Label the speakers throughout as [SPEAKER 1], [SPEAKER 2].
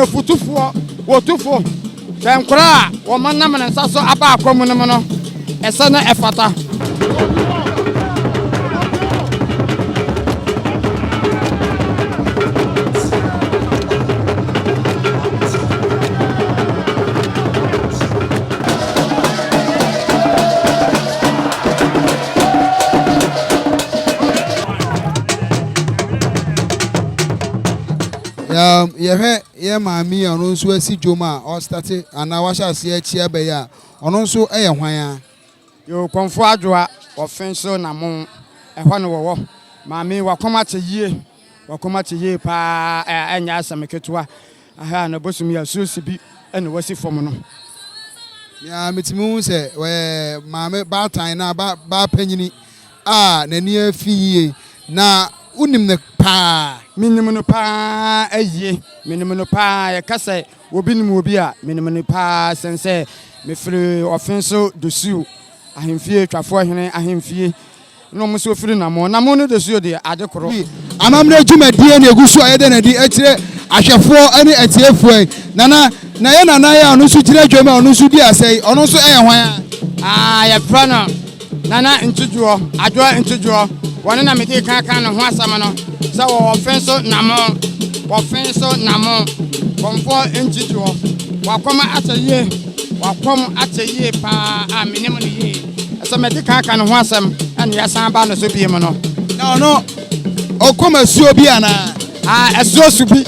[SPEAKER 1] Futufuo, wotufo. Nkura wo manam ne nsa so aba akomu no no. Ese na efata.
[SPEAKER 2] Ye mami ono nso asi joma o start ana wa sha se achia be ya ono nso eye hwan ya
[SPEAKER 1] Yo Komfuo Adwoa ofenso na mo ehwa no wo mami wakoma che yie pa enya asameketua aha na bosum ya susi bi ene wasi fom no
[SPEAKER 2] ya metimu se we mami ba tan na ba panyini nani afie na unim ne pa
[SPEAKER 1] minimum no pa aye minimum no pa ya kase obi nim obi a minimum no pa sense me free offenso dosu ahemfie twafo hene ahemfie no mo so free na mo no dosu de adekoro
[SPEAKER 2] amamre dwumadie na egusu ayede na di akire ahwefo ani atiefu na ye nana ya onu su kire dwoma onu su di asai onu so eye hwan
[SPEAKER 1] ya prana nana ntujuo Adwoa ntujuo wona na me di kan no ho asama no sa wo offenso na mo Komfuo ntujuo wakoma ateye pa minimum ye asa me di kan no ho asam ene ya san ba no so biem no
[SPEAKER 2] no okoma suo bi ana
[SPEAKER 1] esuo subi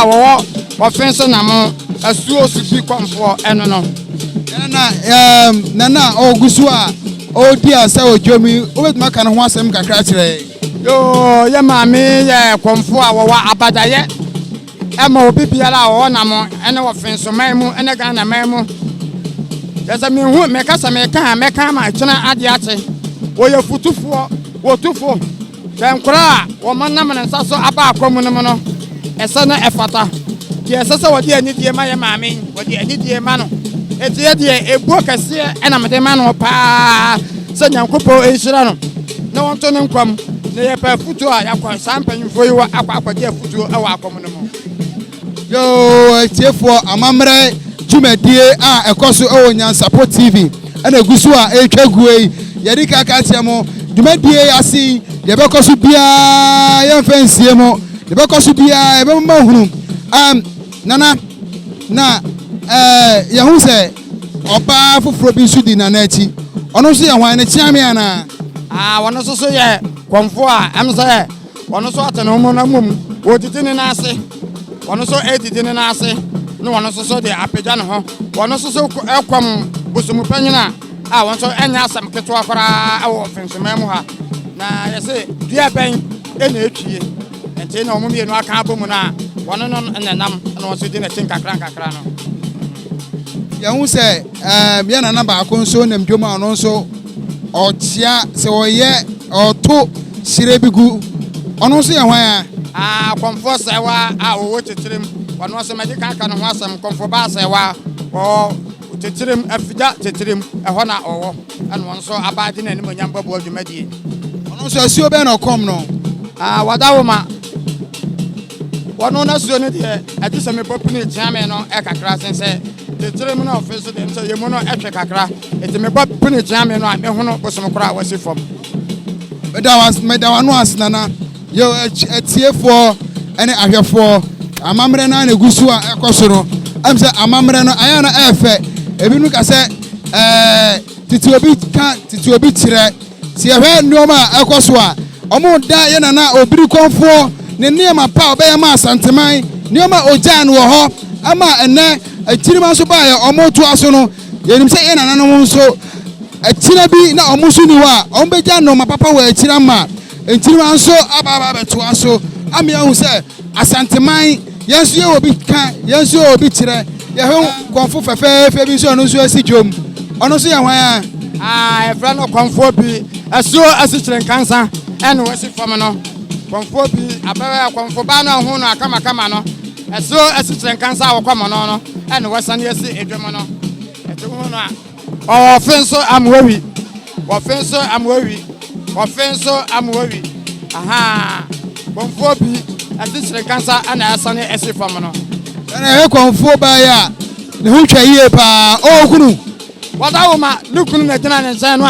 [SPEAKER 1] wo offenso na mo esuo subi Komfuo eno no
[SPEAKER 2] nana ogusu a odi asa ojomi obetuma kan ho asem kakra kire
[SPEAKER 1] yo ye mami ye Komfuo a wo abadaye ema obi biara wo na mo ene wo fenso maimu ene Ghana maimu yesa mi hu me kasa me kan ma twena ade ache wo ye futufuo wotufo nkura wo manam ne nsa so aba akomu no no ese na efata ye sese wo de anidie ma ye mami wo de anidie ma no etie de ebuo kase ena mede ma no pa se nyankopo enhira no na wonto ne nkwam na ye pa futu a yakwa sampanyfo yi wa akwa de futu e wa akomu no mo
[SPEAKER 2] yo etiefo amamre dwumadie ekoso ewo NYANSAPO TV ena egusu a etwaguei yedi kaka tiamo dwumadie asi ye bekoso bia ye mfansie mo ye bekoso bia e be mahunu nana na ye hu se oba foforo bi su di nana achi ono so ye hwan ne chiame ana
[SPEAKER 1] wono so ye Komfuo a am say wono so atene mo na mom wodidini na ase wono so edidini na ase no wono so de apagya ne ho wono so ekom bosumu panyina wono so enya asam keto akora awo fensomam ha na yese dua ben ena etwie enti na omomie no aka abomu na wono no enenam na wono so de na chinkakra no
[SPEAKER 2] ya hu se ya nana ba ko nso nam dwoma ono nso ochia se oye oto sirebigu ono nso ye hwan
[SPEAKER 1] Komfuo sewa wo tetirem wono so me di kan no ho asam Komfuo ba sewa o tetirem afida tetirem eho na owo ene won so abade na anim nyamba bo adwumadie
[SPEAKER 2] ono nso asio be na kom no
[SPEAKER 1] wadawoma wono na suo ne de adise me popini tiame no kakra sense tetirem na ofenso dem so yemu no etwe kakra eti me popini tiame no me hono bosom kora wasi fom
[SPEAKER 2] medawa no asnana yo etiefo ene ahwefo amamre na egusu a ekoso no am se amamre no aya na efe ebinu ka se titi obi tire si ehwe nneoma ekoso a omo da ye na obiri Komfuo ne niema pa obeye ma asanteman niema ojan wo ho ama ene atiriman so ba ye omo to aso no yenim se ye na no nso atira bi na omo so ni wa ombeja no ma papa wa atira ma entiriman so aba beto aso amia hu se asanteman yenso ye obi kan yenso obi tire ye hu Komfuo fefe bi so no so asi jom ono so ye hwan
[SPEAKER 1] e fra no Komfuo bi aso asikyire nkansa ene wasi fam no Komfuo bi abawa Komfuo ba no hu no akama no aso asikyire nkansa awokom no ene wasane asi edwom no eto hu no a offenso amwawi aha Komfuo bi asisire kansa ana asane esifam no
[SPEAKER 2] ana e Komfuo ba ya ne hu twa yie pa o kunu
[SPEAKER 1] wada wo ma nukunu na gina ne nsan no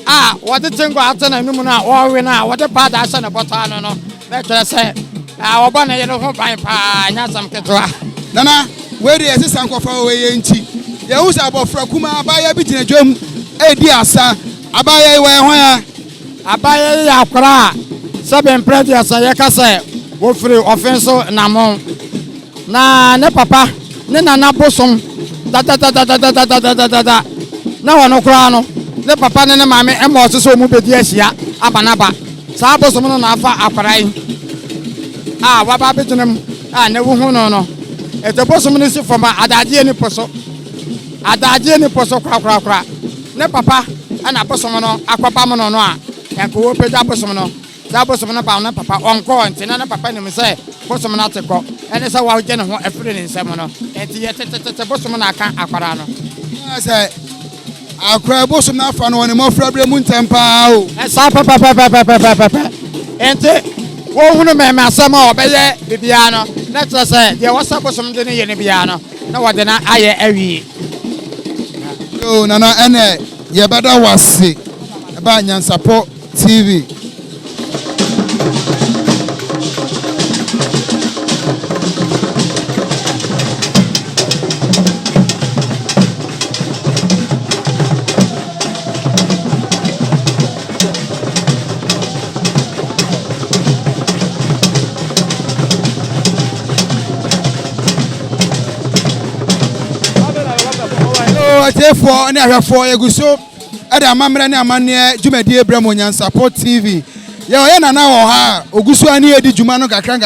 [SPEAKER 1] a wode tengo atana num no a wo we na wode pada asa na bota no no na kire se a wo ba na ye no ho ban pa nya sam ketwa
[SPEAKER 2] nana we de esisa nkofa we ye nti ye hu sa abofra kuma abaya bi gina dwam e di asa abaya we ho ya
[SPEAKER 1] abaya ya akra seven previous ye ka se wo free offenso na mo na ne papa ne nana bosom da na wono kra no ne papa ne maame e mo so mu bedi ahia abanaba saa bosom no na afa akwara yi wa ba betunam ne wo hu no no e te bosom ne si foma adaje ni poso kra ne papa ana bosom no akwaba mo no a enko wo peda bosom no saa bosom no ba na papa onko ntina na papa ne me se bosom na tekọ ene sa wa je ne ho efre ne nsem no enti ye tete bosom na aka akwara no
[SPEAKER 2] say akra bosom na afa no woni mo fra bre mu ntempa o
[SPEAKER 1] sa papa enti wo hunu me asem a obeye bibia no na tse se de wasa bosom de ne ye ne bia no na wode na aye awi
[SPEAKER 2] yo nana ene ye bada wase ba NYANSAPO TV therefore ne ahwefo eguso ade amamre ne amane djumadi Abibirem NYANSAPO TV ye oye nana wo ha oguso ani edi djuma no kakra